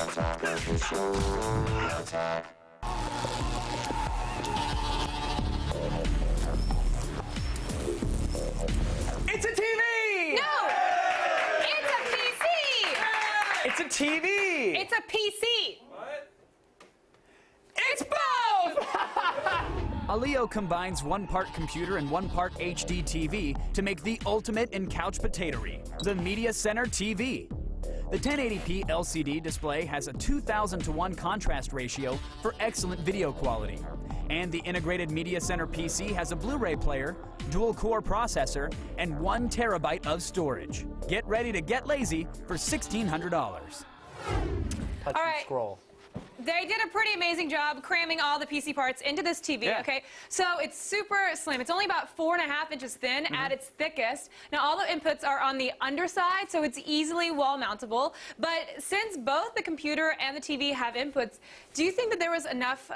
It's a TV! No! It's a PC! It's a TV! It's a PC! What? It's both! Allio combines one part computer and one part HD TV to make the ultimate in couch potatory, the Media Center TV. The 1080p LCD display has a 2,000:1 contrast ratio for excellent video quality. And the integrated Media Center PC has a Blu-ray player, dual-core processor, and 1 terabyte of storage. Get ready to get lazy for $1,600. Touch All right. and scroll. They did a pretty amazing job cramming all the PC parts into this TV, Yeah. okay? So it's super slim. It's only about 4.5 inches thin at its thickest. Now, all the inputs are on the underside, so it's easily wall-mountable. But since both the computer and the TV have inputs, do you think that there was enough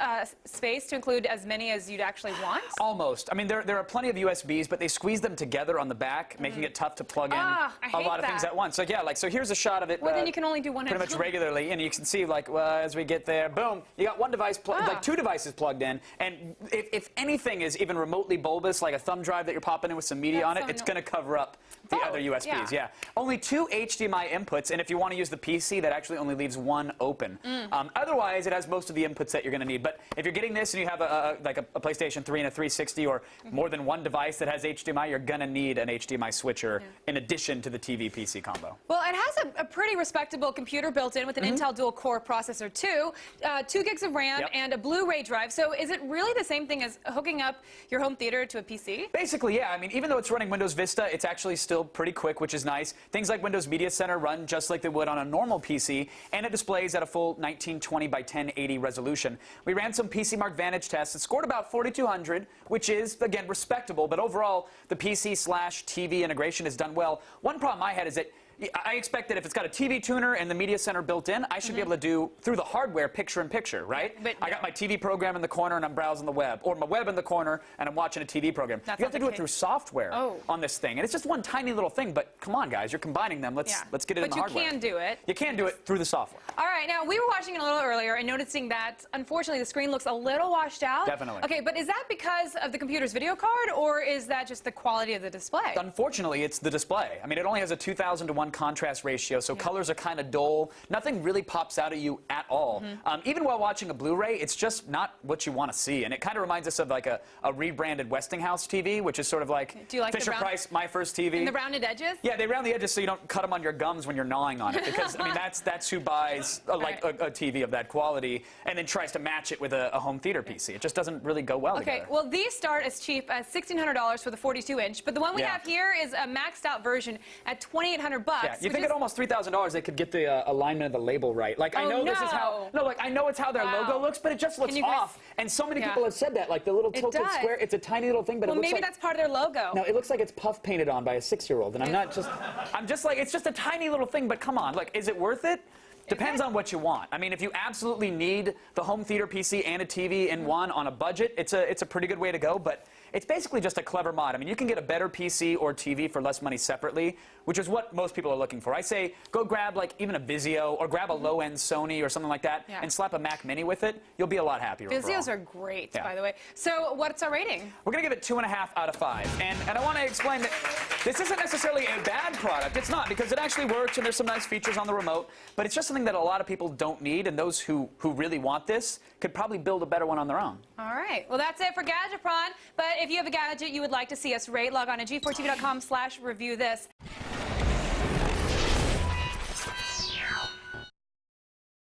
space to include as many as you'd actually want? Almost. I mean, there are plenty of USBs, but they squeeze them together on the back, making it tough to plug in I a hate lot of things that. at once. So yeah, like, so here's a shot of it. Well, then you can only do one at pretty a much time. regularly, and you can see, like, as we get there, boom, you got one device, like 2 devices plugged in, and if anything is even remotely bulbous, like a thumb drive that you're popping in with some media on it, it's going to cover up the other USBs. Yeah. Only 2 HDMI inputs, and if you want to use the PC, that actually only leaves 1 open. Otherwise, it has most of the inputs that you're going to need. But if you're getting this and you have a PlayStation 3 and a 360 or more than one device that has HDMI, you're going to need an HDMI switcher in addition to the TV-PC combo. Well, it has a pretty respectable computer built in with an Intel dual-core processor, too. 2 gigs of RAM and a Blu-ray drive. So is it really the same thing as hooking up your home theater to a PC? Basically, yeah. I mean, even though it's running Windows Vista, it's actually still pretty quick, which is nice. Things like Windows Media Center run just like they would on a normal PC, and it displays at a full 1920 by 1080 resolution. We ran some PC Mark Vantage tests. It scored about 4,200, which is, again, respectable, but overall, the PC/TV integration has done well. One problem I had is that I expect that if it's got a TV tuner and the Media Center built in, I should be able to do, through the hardware, picture-in-picture, right? But I got my TV program in the corner and I'm browsing the web, or my web in the corner and I'm watching a TV program. You have to do it through software on this thing, and it's just one tiny little thing, but come on, guys, you're combining them. Let's get it in the hardware. But you can do it. You can do it through the software. All right, now, we were watching it a little earlier and noticing that, unfortunately, the screen looks a little washed out. Definitely. Okay, but is that because of the computer's video card, or is that just the quality of the display? Unfortunately, it's the display. I mean, it only has a 2,000:1 contrast ratio, so colors are kind of dull. Nothing really pops out at you at all. Even while watching a Blu-ray, it's just not what you want to see. And it kind of reminds us of like a rebranded Westinghouse TV, which is sort of like, Do you like Fisher-Price, my first TV. And the rounded edges? Yeah, they round the edges so you don't cut them on your gums when you're gnawing on it. Because, I mean, that's who buys a TV of that quality and then tries to match it with a home theater PC. It just doesn't really go well together. Okay, well, these start as cheap as $1,600 for the 42-inch, but the one we have here is a maxed-out version at $2,800. Yeah, you think at almost $3,000 they could get the alignment of the label right. Like, I know this is how, like, I know it's how their logo looks, but it just looks off. And so many people have said that, like the little tilted square, it's a tiny little thing, but it looks maybe like, that's part of their logo. no, it looks like it's puff painted on by a 6-year-old, and I'm just like, it's just a tiny little thing, but come on, look, is it worth it? Depends on what you want. I mean, if you absolutely need the home theater PC and a TV in one on a budget, it's a pretty good way to go, but it's basically just a clever mod. I mean, you can get a better PC or TV for less money separately, which is what most people are looking for. I say go grab like even a Vizio or grab a low-end Sony or something like that and slap a Mac Mini with it. You'll be a lot happier Vizios are great, by the way. So what's our rating? We're going to give it 2.5 out of 5. And I want to explain that this isn't necessarily a bad product. It's not, because it actually works and there's some nice features on the remote, but it's just something that a lot of people don't need, and those who really want this could probably build a better one on their own. All right. Well, that's it for Gadget Prawn. But if you have a gadget you would like to see us rate, log on to g4tv.com/review this.